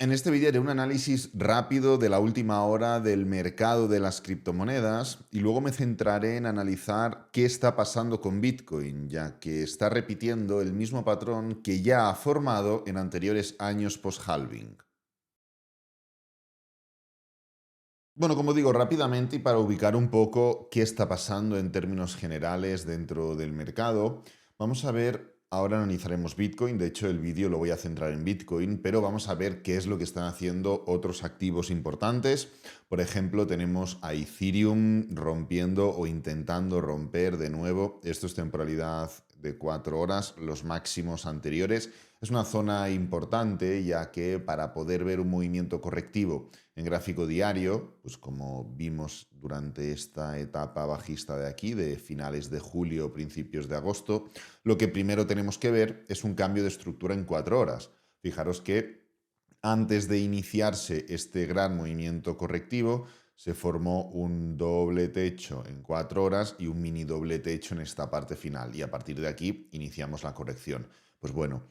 En este vídeo haré un análisis rápido de la última hora del mercado de las criptomonedas y luego me centraré en analizar qué está pasando con Bitcoin, ya que está repitiendo el mismo patrón que ya ha formado en anteriores años post-halving. Bueno, como digo, rápidamente y para ubicar un poco qué está pasando en términos generales dentro del mercado, vamos a ver, ahora analizaremos Bitcoin, de hecho el vídeo lo voy a centrar en Bitcoin, pero vamos a ver qué es lo que están haciendo otros activos importantes. Por ejemplo, tenemos a Ethereum rompiendo o intentando romper de nuevo, esto es temporalidad de 4 horas, los máximos anteriores. Es una zona importante ya que para poder ver un movimiento correctivo en gráfico diario, pues como vimos durante esta etapa bajista de aquí, de finales de julio, principios de agosto, lo que primero tenemos que ver es un cambio de estructura en 4 horas. Fijaros que antes de iniciarse este gran movimiento correctivo, se formó un doble techo en 4 horas y un mini doble techo en esta parte final. Y a partir de aquí iniciamos la corrección. Pues bueno,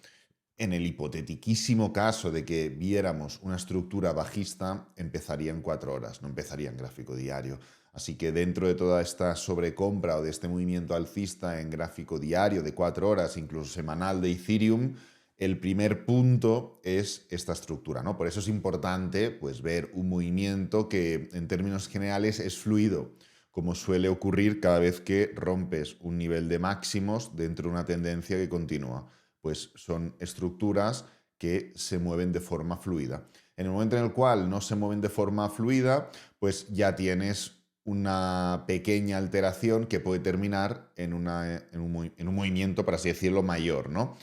en el hipotetiquísimo caso de que viéramos una estructura bajista, empezaría en 4 horas, no empezaría en gráfico diario. Así que dentro de toda esta sobrecompra o de este movimiento alcista en gráfico diario de 4 horas, incluso semanal de Ethereum, el primer punto es esta estructura, ¿no? Por eso es importante pues, ver un movimiento que en términos generales es fluido, como suele ocurrir cada vez que rompes un nivel de máximos dentro de una tendencia que continúa. Pues son estructuras que se mueven de forma fluida. En el momento en el cual no se mueven de forma fluida, pues ya tienes una pequeña alteración que puede terminar en un movimiento, por así decirlo, mayor, ¿no?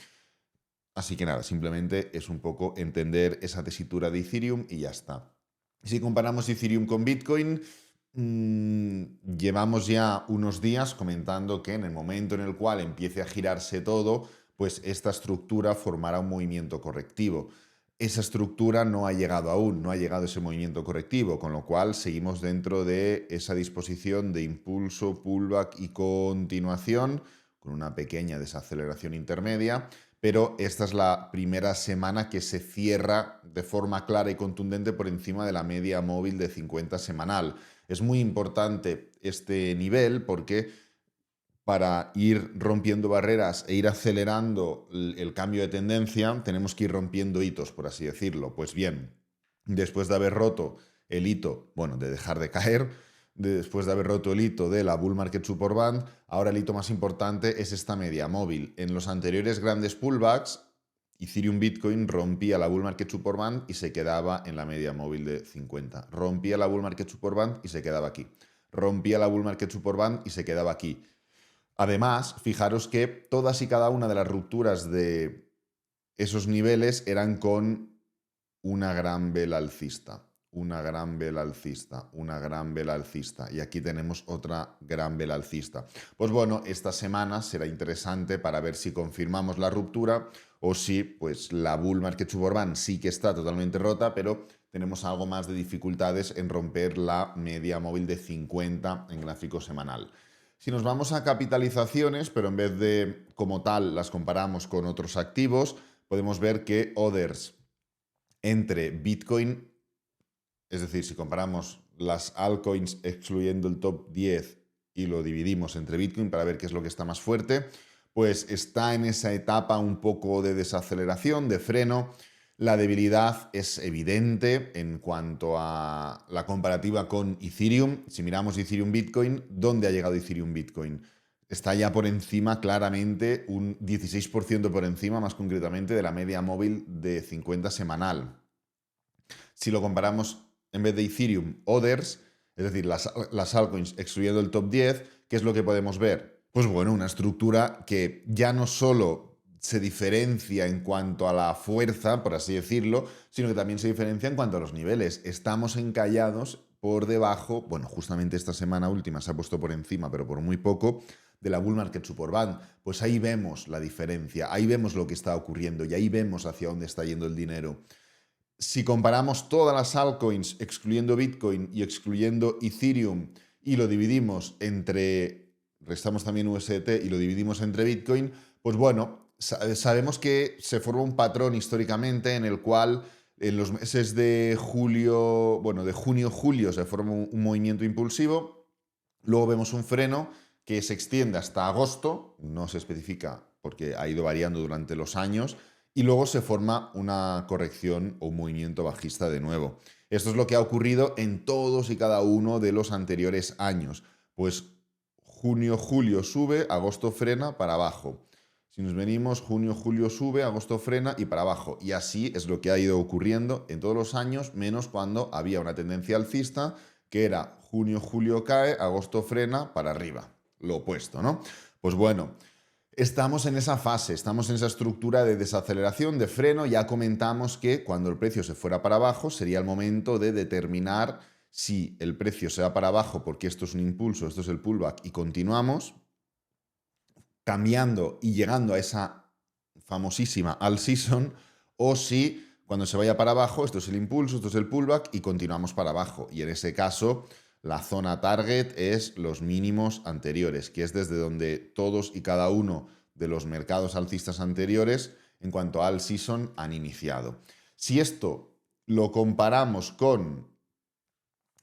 Así que nada, simplemente es un poco entender esa tesitura de Ethereum y ya está. Si comparamos Ethereum con Bitcoin, llevamos ya unos días comentando que en el momento en el cual empiece a girarse todo, pues esta estructura formará un movimiento correctivo. Esa estructura no ha llegado aún, no ha llegado ese movimiento correctivo, con lo cual seguimos dentro de esa disposición de impulso, pullback y continuación, con una pequeña desaceleración intermedia, pero esta es la primera semana que se cierra de forma clara y contundente por encima de la media móvil de 50 semanal. Es muy importante este nivel porque para ir rompiendo barreras e ir acelerando el cambio de tendencia, tenemos que ir rompiendo hitos, por así decirlo. Pues bien, después de haber roto el hito, bueno, de dejar de caer, después de haber roto el hito de la Bull Market Support Band, ahora el hito más importante es esta media móvil. En los anteriores grandes pullbacks, Ethereum Bitcoin rompía la Bull Market Support Band y se quedaba en la media móvil de 50. Rompía la Bull Market Support Band y se quedaba aquí. Rompía la Bull Market Support Band y se quedaba aquí. Además, fijaros que todas y cada una de las rupturas de esos niveles eran con una gran vela alcista, una gran vela alcista, una gran vela alcista. Y aquí tenemos otra gran vela alcista. Pues bueno, esta semana será interesante para ver si confirmamos la ruptura o si pues la Bull Market Support Band sí que está totalmente rota, pero tenemos algo más de dificultades en romper la media móvil de 50 en gráfico semanal. Si nos vamos a capitalizaciones, pero en vez de como tal las comparamos con otros activos, podemos ver que Others entre Bitcoin, es decir, si comparamos las altcoins excluyendo el top 10 y lo dividimos entre Bitcoin para ver qué es lo que está más fuerte, pues está en esa etapa un poco de desaceleración, de freno. La debilidad es evidente en cuanto a la comparativa con Ethereum. Si miramos Ethereum Bitcoin, ¿dónde ha llegado Ethereum Bitcoin? Está ya por encima, claramente, un 16% por encima, más concretamente, de la media móvil de 50 semanal. Si lo comparamos en vez de Ethereum, Others, es decir, las altcoins excluyendo el top 10, ¿qué es lo que podemos ver? Pues bueno, una estructura que ya no solo se diferencia en cuanto a la fuerza, por así decirlo, sino que también se diferencia en cuanto a los niveles. Estamos encallados por debajo, bueno, justamente esta semana última se ha puesto por encima, pero por muy poco, de la Bull Market Support Band. Pues ahí vemos la diferencia, ahí vemos lo que está ocurriendo y ahí vemos hacia dónde está yendo el dinero. Si comparamos todas las altcoins, excluyendo Bitcoin y excluyendo Ethereum, y lo dividimos entre, restamos también USDT y lo dividimos entre Bitcoin, pues bueno, sabemos que se forma un patrón históricamente en el cual En los meses de julio, bueno, de junio-julio se forma un movimiento impulsivo. Luego vemos un freno que se extiende hasta agosto, no se especifica porque ha ido variando durante los años, y luego se forma una corrección o un movimiento bajista de nuevo. Esto es lo que ha ocurrido en todos y cada uno de los anteriores años. Pues junio, julio sube, agosto frena para abajo. Si nos venimos, junio, julio sube, agosto frena y para abajo. Y así es lo que ha ido ocurriendo en todos los años, menos cuando había una tendencia alcista, que era junio, julio cae, agosto frena para arriba. Lo opuesto, ¿no? Pues bueno, estamos en esa fase, estamos en esa estructura de desaceleración, de freno. Ya comentamos que cuando el precio se fuera para abajo sería el momento de determinar si el precio se va para abajo porque esto es un impulso, esto es el pullback y continuamos cambiando y llegando a esa famosísima all season, o si cuando se vaya para abajo, esto es el impulso, esto es el pullback y continuamos para abajo. Y en ese caso, la zona target es los mínimos anteriores, que es desde donde todos y cada uno de los mercados alcistas anteriores, en cuanto a all season, han iniciado. Si esto lo comparamos con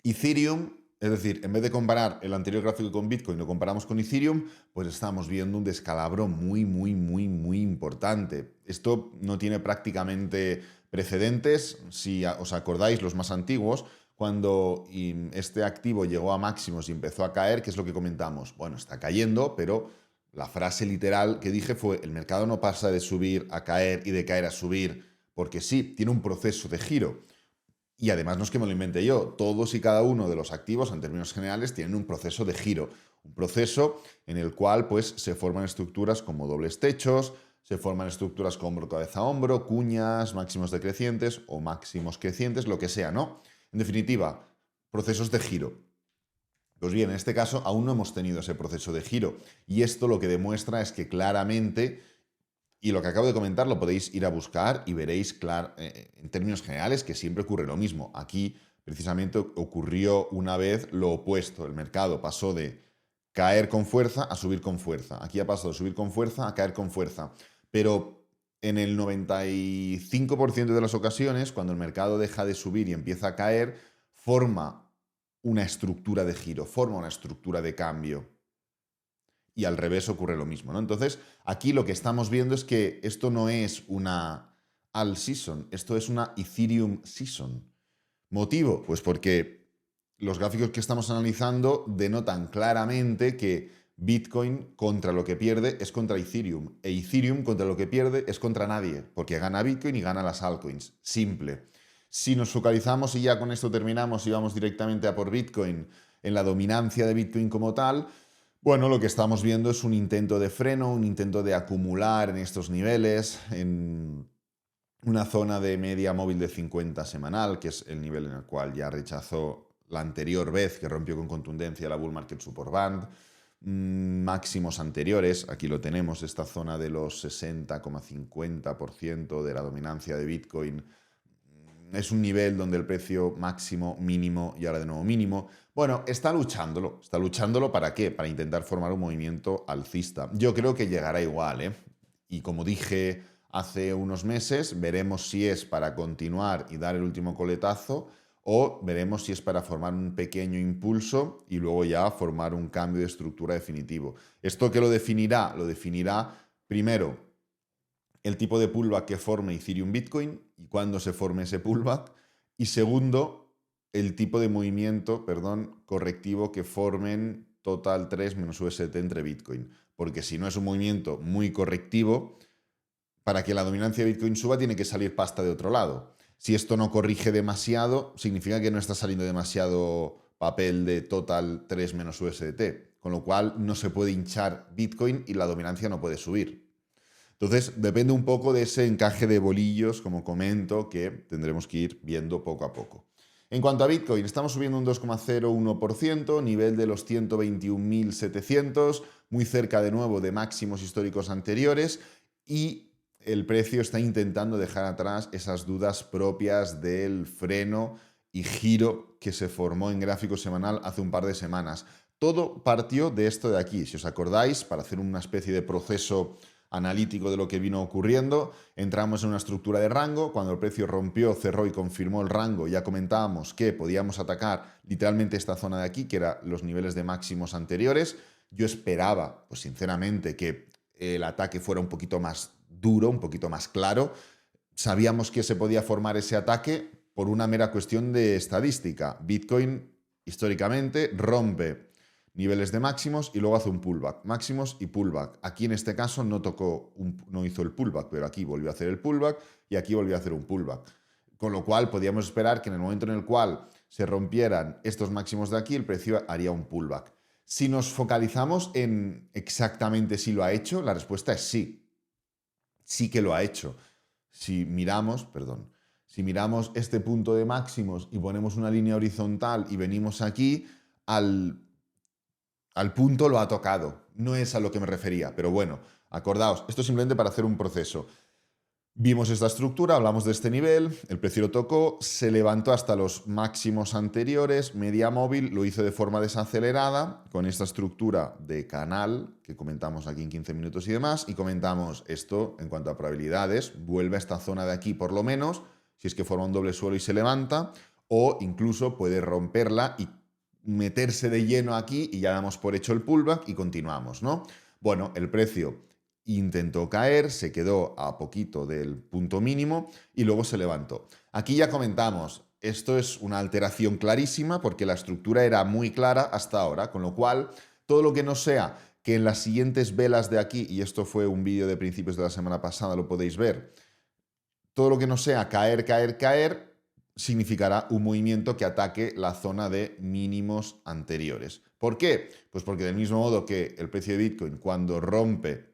Ethereum, es decir, en vez de comparar el anterior gráfico con Bitcoin, lo comparamos con Ethereum, pues estamos viendo un descalabro muy importante. Esto no tiene prácticamente precedentes. Si os acordáis, los más antiguos, cuando este activo llegó a máximos y empezó a caer, ¿qué es lo que comentamos? Bueno, está cayendo, pero la frase literal que dije fue: el mercado no pasa de subir a caer y de caer a subir, porque sí, tiene un proceso de giro. Y además no es que me lo invente yo, todos y cada uno de los activos en términos generales tienen un proceso de giro, un proceso en el cual pues se forman estructuras como dobles techos, se forman estructuras como hombro, cabeza, hombro, cuñas, máximos decrecientes o máximos crecientes, lo que sea, ¿no? En definitiva, procesos de giro. Pues bien, en este caso aún no hemos tenido ese proceso de giro y esto lo que demuestra es que claramente, y lo que acabo de comentar lo podéis ir a buscar y veréis, claro, en términos generales, que siempre ocurre lo mismo. Aquí, precisamente, ocurrió una vez lo opuesto. El mercado pasó de caer con fuerza a subir con fuerza. Aquí ha pasado de subir con fuerza a caer con fuerza. Pero en el 95% de las ocasiones, cuando el mercado deja de subir y empieza a caer, forma una estructura de giro, forma una estructura de cambio. Y al revés ocurre lo mismo, ¿no? Entonces, aquí lo que estamos viendo es que esto no es una all season, esto es una Ethereum season. ¿Motivo? Pues porque los gráficos que estamos analizando denotan claramente que Bitcoin contra lo que pierde es contra Ethereum, e Ethereum contra lo que pierde es contra nadie, porque gana Bitcoin y gana las altcoins. Simple. Si nos focalizamos, y ya con esto terminamos y vamos directamente a por Bitcoin, en la dominancia de Bitcoin como tal, bueno, lo que estamos viendo es un intento de freno, un intento de acumular en estos niveles, en una zona de media móvil de 50 semanal, que es el nivel en el cual ya rechazó la anterior vez que rompió con contundencia la Bull Market Support Band. Máximos anteriores, aquí lo tenemos, esta zona de los 60,50% de la dominancia de Bitcoin. Es un nivel donde el precio máximo, mínimo y ahora de nuevo mínimo. Bueno, está luchándolo. ¿Está luchándolo para qué? Para intentar formar un movimiento alcista. Yo creo que llegará igual, ¿eh? Y como dije hace unos meses, veremos si es para continuar y dar el último coletazo o veremos si es para formar un pequeño impulso y luego ya formar un cambio de estructura definitivo. ¿Esto qué lo definirá? Lo definirá primero el tipo de pullback que forme Ethereum Bitcoin y cuándo se forme ese pullback. Y segundo, el tipo de movimiento, correctivo que formen Total 3 menos UST entre Bitcoin. Porque si no es un movimiento muy correctivo, para que la dominancia de Bitcoin suba tiene que salir pasta de otro lado. Si esto no corrige demasiado, significa que no está saliendo demasiado papel de Total 3 menos USDT, con lo cual no se puede hinchar Bitcoin y la dominancia no puede subir. Entonces, depende un poco de ese encaje de bolillos, como comento, que tendremos que ir viendo poco a poco. En cuanto a Bitcoin, estamos subiendo un 2,01%, nivel de los 121.700, muy cerca de nuevo de máximos históricos anteriores, y el precio está intentando dejar atrás esas dudas propias del freno y giro que se formó en gráfico semanal hace un par de semanas. Todo partió de esto de aquí, si os acordáis, para hacer una especie de proceso analítico de lo que vino ocurriendo. Entramos en una estructura de rango. Cuando el precio rompió, cerró y confirmó el rango, ya comentábamos que podíamos atacar literalmente esta zona de aquí, que eran los niveles de máximos anteriores. Yo esperaba, pues sinceramente, que el ataque fuera un poquito más duro, un poquito más claro. Sabíamos que se podía formar ese ataque por una mera cuestión de estadística. Bitcoin, históricamente, rompe niveles de máximos y luego hace un pullback. Máximos y pullback. Aquí en este caso no hizo el pullback, pero aquí volvió a hacer el pullback y aquí volvió a hacer un pullback. Con lo cual podíamos esperar que en el momento en el cual se rompieran estos máximos de aquí, el precio haría un pullback. Si nos focalizamos en exactamente si lo ha hecho, la respuesta es sí. Sí que lo ha hecho. Si miramos este punto de máximos y ponemos una línea horizontal y venimos aquí, al punto lo ha tocado. No es a lo que me refería, pero bueno, acordaos, esto es simplemente para hacer un proceso. Vimos esta estructura, hablamos de este nivel, el precio lo tocó, se levantó hasta los máximos anteriores, media móvil, lo hizo de forma desacelerada, con esta estructura de canal que comentamos aquí en 15 minutos y demás, y comentamos esto en cuanto a probabilidades, vuelve a esta zona de aquí por lo menos, si es que forma un doble suelo y se levanta, o incluso puede romperla y meterse de lleno aquí y ya damos por hecho el pullback y continuamos, ¿no? Bueno, el precio intentó caer, se quedó a poquito del punto mínimo y luego se levantó. Aquí ya comentamos, esto es una alteración clarísima porque la estructura era muy clara hasta ahora, con lo cual todo lo que no sea que en las siguientes velas de aquí, y esto fue un vídeo de principios de la semana pasada, lo podéis ver, todo lo que no sea caer, caer, caer, significará un movimiento que ataque la zona de mínimos anteriores. ¿Por qué? Pues porque del mismo modo que el precio de Bitcoin cuando rompe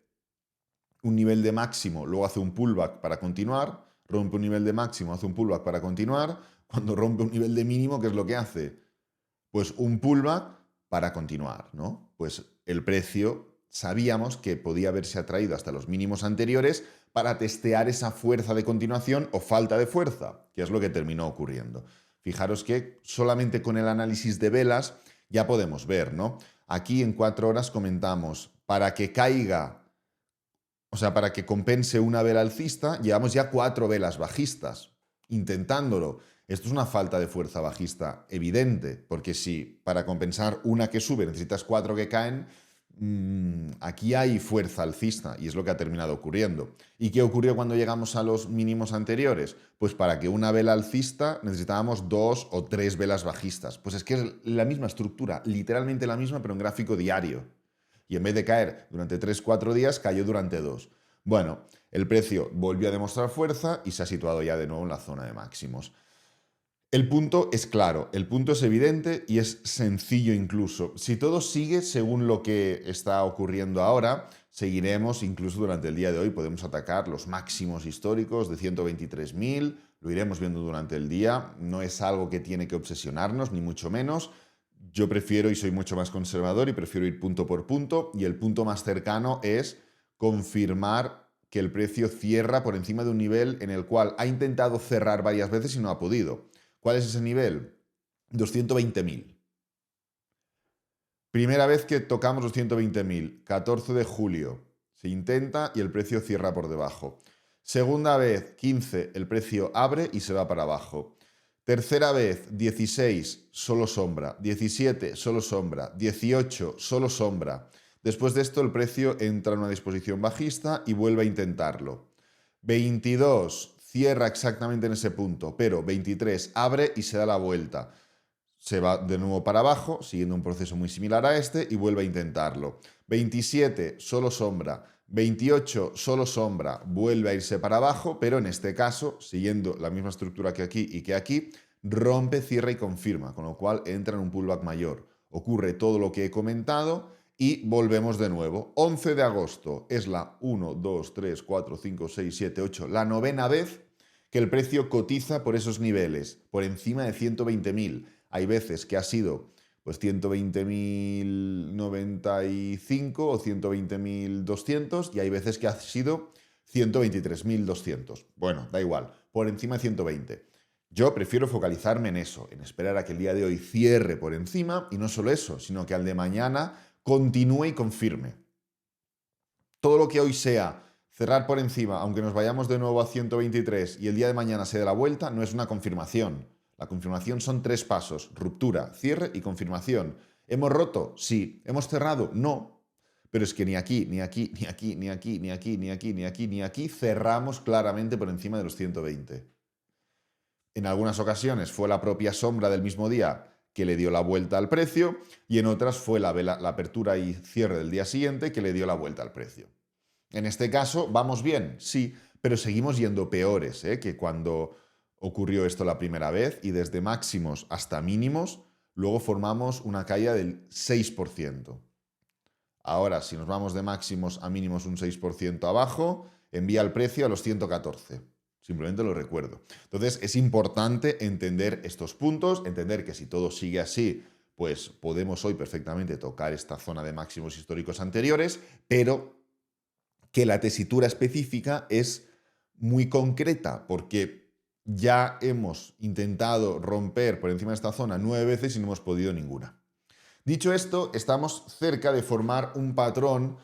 un nivel de máximo, luego hace un pullback para continuar, rompe un nivel de máximo, hace un pullback para continuar, cuando rompe un nivel de mínimo, ¿qué es lo que hace? Pues un pullback para continuar, ¿no? Pues el precio sabíamos que podía haberse atraído hasta los mínimos anteriores para testear esa fuerza de continuación o falta de fuerza, que es lo que terminó ocurriendo. Fijaros que solamente con el análisis de velas ya podemos ver, ¿no? Aquí en 4 horas comentamos, para que caiga, o sea, para que compense una vela alcista, llevamos ya 4 velas bajistas, intentándolo. Esto es una falta de fuerza bajista evidente, porque si para compensar una que sube necesitas 4 que caen, aquí hay fuerza alcista y es lo que ha terminado ocurriendo. ¿Y qué ocurrió cuando llegamos a los mínimos anteriores? Pues para que una vela alcista necesitábamos 2 o 3 velas bajistas. Pues es que es la misma estructura, literalmente la misma, pero en gráfico diario. Y en vez de caer durante 3-4 días, cayó durante 2. Bueno, el precio volvió a demostrar fuerza y se ha situado ya de nuevo en la zona de máximos. El punto es claro, el punto es evidente y es sencillo incluso. Si todo sigue según lo que está ocurriendo ahora, seguiremos incluso durante el día de hoy, podemos atacar los máximos históricos de 123.000, lo iremos viendo durante el día, no es algo que tiene que obsesionarnos, ni mucho menos. Yo prefiero y soy mucho más conservador y prefiero ir punto por punto y el punto más cercano es confirmar que el precio cierra por encima de un nivel en el cual ha intentado cerrar varias veces y no ha podido. ¿Cuál es ese nivel? 220.000. Primera vez que tocamos los 120.000, 14 de julio. Se intenta y el precio cierra por debajo. Segunda vez, 15, el precio abre y se va para abajo. Tercera vez, 16, solo sombra. 17, solo sombra. 18, solo sombra. Después de esto, el precio entra en una disposición bajista y vuelve a intentarlo. 22, cierra exactamente en ese punto, pero 23, abre y se da la vuelta. Se va de nuevo para abajo, siguiendo un proceso muy similar a este, y vuelve a intentarlo. 27, solo sombra. 28, solo sombra, vuelve a irse para abajo, pero en este caso, siguiendo la misma estructura que aquí y que aquí, rompe, cierra y confirma, con lo cual entra en un pullback mayor. Ocurre todo lo que he comentado y volvemos de nuevo. 11 de agosto es la 1, 2, 3, 4, 5, 6, 7, 8, la 9ª vez que el precio cotiza por esos niveles, por encima de 120.000. Hay veces que ha sido pues 120.095 o 120.200 y hay veces que ha sido 123.200. Bueno, da igual, por encima de 120. Yo prefiero focalizarme en eso, en esperar a que el día de hoy cierre por encima y no solo eso, sino que al de mañana continúe y confirme. todo lo que hoy sea cerrar por encima, aunque nos vayamos de nuevo a 123 y el día de mañana se dé la vuelta, no es una confirmación. La confirmación son 3 pasos: ruptura, cierre y confirmación. ¿Hemos roto? Sí. ¿Hemos cerrado? No. Pero es que ni aquí, ni aquí, ni aquí, ni aquí, ni aquí, ni aquí, ni aquí, ni aquí cerramos claramente por encima de los 120. En algunas ocasiones fue la propia sombra del mismo día que le dio la vuelta al precio y en otras fue la apertura y cierre del día siguiente que le dio la vuelta al precio. En este caso, ¿vamos bien? Sí, pero seguimos yendo peores que cuando ocurrió esto la primera vez, y desde máximos hasta mínimos, luego formamos una caída del 6%. Ahora, si nos vamos de máximos a mínimos un 6% abajo, envía el precio a los 114. Simplemente lo recuerdo. Entonces, es importante entender estos puntos, entender que si todo sigue así, pues podemos hoy perfectamente tocar esta zona de máximos históricos anteriores, pero que la tesitura específica es muy concreta, porque ya hemos intentado romper por encima de esta zona 9 veces y no hemos podido ninguna. Dicho esto, estamos cerca de formar un patrón,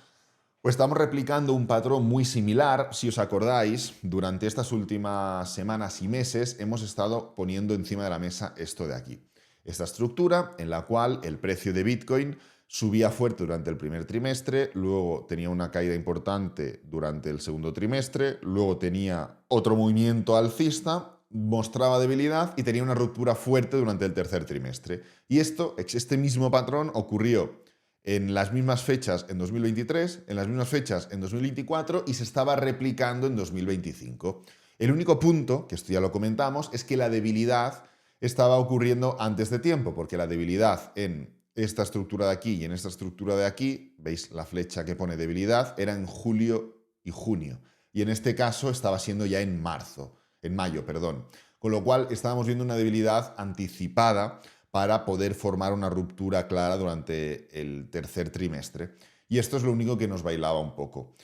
o estamos replicando un patrón muy similar. Si os acordáis, durante estas últimas semanas y meses hemos estado poniendo encima de la mesa esto de aquí. Esta estructura en la cual el precio de Bitcoin subía fuerte durante el primer trimestre, luego tenía una caída importante durante el segundo trimestre, luego tenía otro movimiento alcista, mostraba debilidad y tenía una ruptura fuerte durante el tercer trimestre. Y este mismo patrón ocurrió en las mismas fechas en 2023, en las mismas fechas en 2024 y se estaba replicando en 2025. El único punto, que esto ya lo comentamos, es que la debilidad estaba ocurriendo antes de tiempo, porque la debilidad en esta estructura de aquí y en esta estructura de aquí, veis la flecha que pone debilidad, era en julio y junio. Y en este caso estaba siendo ya en mayo, perdón. Con lo cual estábamos viendo una debilidad anticipada para poder formar una ruptura clara durante el tercer trimestre. Y esto es lo único que nos bailaba un poco.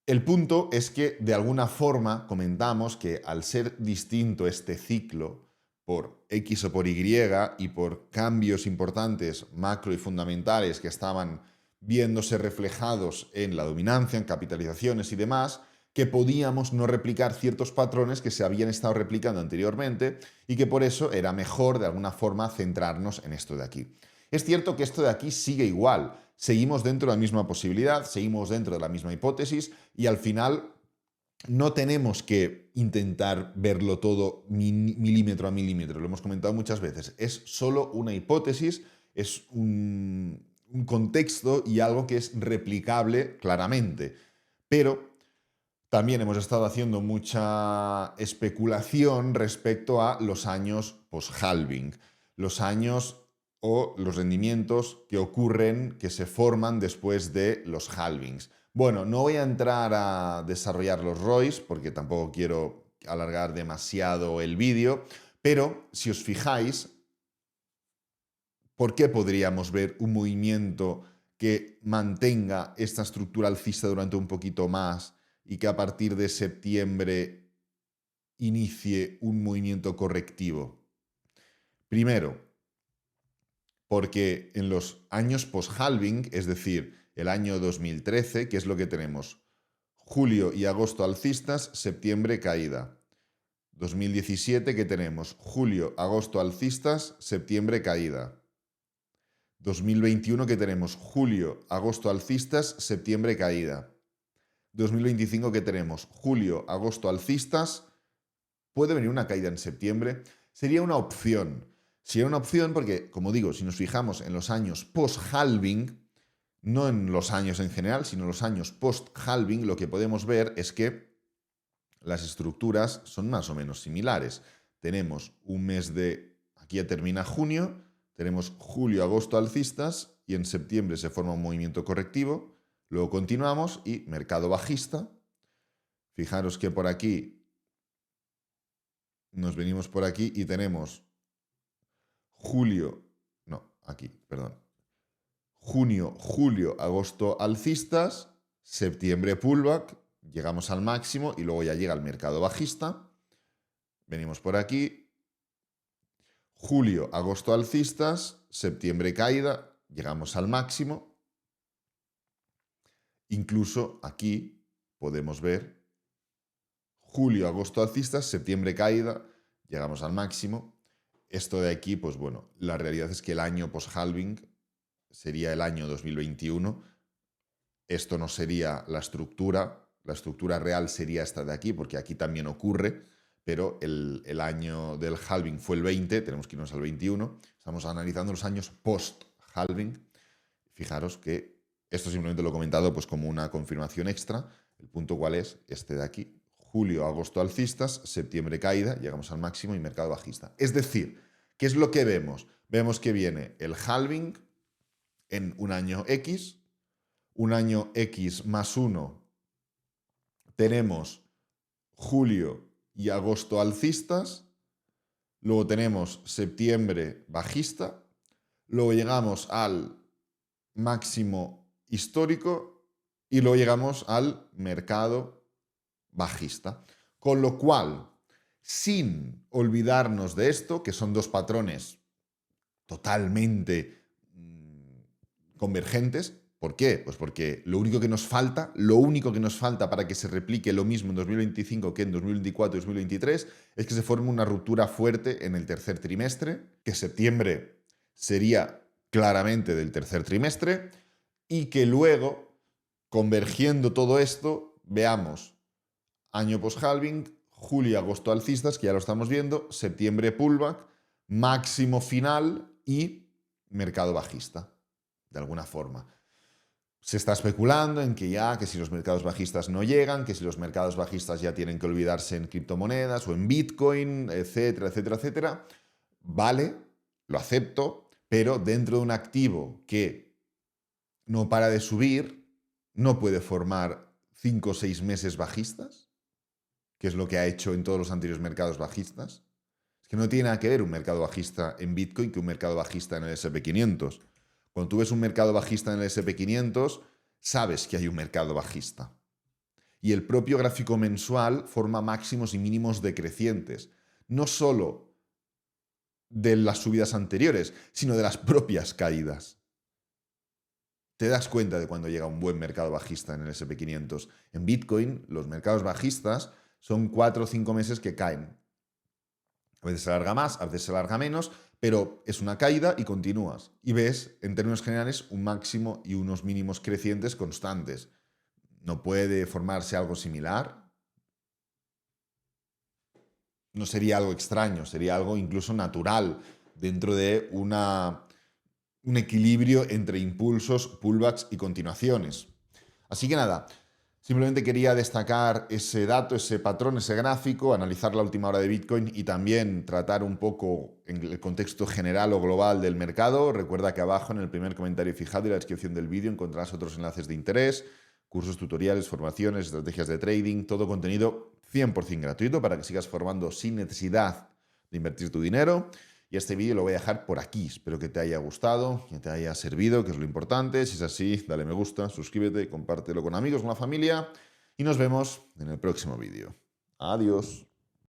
El punto es que de alguna forma comentamos que al ser distinto este ciclo por X o por Y y por cambios importantes macro y fundamentales que estaban viéndose reflejados en la dominancia, en capitalizaciones y demás, que podíamos no replicar ciertos patrones que se habían estado replicando anteriormente y que por eso era mejor de alguna forma centrarnos en esto de aquí. Es cierto que esto de aquí sigue igual, seguimos dentro de la misma posibilidad, seguimos dentro de la misma hipótesis y al final no tenemos que intentar verlo todo milímetro a milímetro, lo hemos comentado muchas veces, es solo una hipótesis, es un contexto y algo que es replicable claramente, pero también hemos estado haciendo mucha especulación respecto a los años post-halving, los años o los rendimientos que ocurren, que se forman después de los halvings. Bueno, no voy a entrar a desarrollar los ROIs porque tampoco quiero alargar demasiado el vídeo, pero si os fijáis, ¿por qué podríamos ver un movimiento que mantenga esta estructura alcista durante un poquito más y que a partir de septiembre inicie un movimiento correctivo? Primero, porque en los años post-halving, es decir, el año 2013, ¿qué es lo que tenemos? Julio y agosto alcistas, septiembre caída. 2017, ¿qué tenemos? Julio, agosto alcistas, septiembre caída. 2021, ¿qué tenemos? Julio, agosto alcistas, septiembre caída. 2025, ¿qué tenemos? Julio, agosto alcistas, puede venir una caída en septiembre. Sería una opción. Sería una opción porque, como digo, si nos fijamos en los años post-halving, no en los años en general, sino en los años post-halving, lo que podemos ver es que las estructuras son más o menos similares. Tenemos un mes de, aquí ya termina junio, tenemos julio, agosto alcistas y en septiembre se forma un movimiento correctivo, luego continuamos y mercado bajista. Fijaros que por aquí nos venimos por aquí y tenemos junio, julio, agosto alcistas, septiembre pullback, llegamos al máximo y luego ya llega el mercado bajista. Venimos por aquí, julio, agosto alcistas, septiembre caída, llegamos al máximo Incluso aquí podemos ver julio, agosto alcistas, septiembre caída, llegamos al máximo. Esto de aquí, pues bueno, la realidad es que el año post-halving sería el año 2021. Esto no sería la estructura real sería esta de aquí, porque aquí también ocurre, pero el año del halving fue el 20, tenemos que irnos al 21. Estamos analizando los años post-halving. Fijaros que esto simplemente lo he comentado pues como una confirmación extra. El punto cuál es este de aquí. Julio, agosto alcistas, septiembre caída, llegamos al máximo y mercado bajista. Es decir, ¿qué es lo que vemos? Vemos que viene el halving en un año X, un año X más 1, tenemos julio y agosto alcistas, luego tenemos septiembre bajista, luego llegamos al máximo histórico y luego llegamos al mercado bajista. Con lo cual, sin olvidarnos de esto, que son dos patrones totalmente convergentes. ¿Por qué? Pues porque lo único que nos falta para que se replique lo mismo en 2025 que en 2024 y 2023 es que se forme una ruptura fuerte en el tercer trimestre, que septiembre sería claramente del tercer trimestre, y que luego, convergiendo todo esto, veamos año post-halving, julio y agosto alcistas, que ya lo estamos viendo, septiembre pullback, máximo final y mercado bajista, de alguna forma. Se está especulando en que si los mercados bajistas no llegan, que si los mercados bajistas ya tienen que olvidarse en criptomonedas o en Bitcoin, etcétera, etcétera, etcétera. Vale, lo acepto, pero dentro de un activo que no para de subir, no puede formar 5 o 6 meses bajistas, que es lo que ha hecho en todos los anteriores mercados bajistas. Es que no tiene nada que ver un mercado bajista en Bitcoin que un mercado bajista en el S&P 500. Cuando tú ves un mercado bajista en el S&P 500, sabes que hay un mercado bajista. Y el propio gráfico mensual forma máximos y mínimos decrecientes, no solo de las subidas anteriores, sino de las propias caídas. Te das cuenta de cuando llega un buen mercado bajista en el S&P 500. En Bitcoin, los mercados bajistas son 4 o 5 meses que caen. A veces se alarga más, a veces se alarga menos, pero es una caída y continúas. Y ves, en términos generales, un máximo y unos mínimos crecientes constantes. ¿No puede formarse algo similar? No sería algo extraño, sería algo incluso natural dentro de un equilibrio entre impulsos, pullbacks y continuaciones. Así que nada, simplemente quería destacar ese dato, ese patrón, ese gráfico, analizar la última hora de Bitcoin y también tratar un poco en el contexto general o global del mercado. Recuerda que abajo en el primer comentario fijado y la descripción del vídeo encontrarás otros enlaces de interés, cursos, tutoriales, formaciones, estrategias de trading, todo contenido 100% gratuito para que sigas formando sin necesidad de invertir tu dinero. Y este vídeo lo voy a dejar por aquí. Espero que te haya gustado, que te haya servido, que es lo importante. Si es así, dale me gusta, suscríbete, compártelo con amigos, con la familia y nos vemos en el próximo vídeo. Adiós.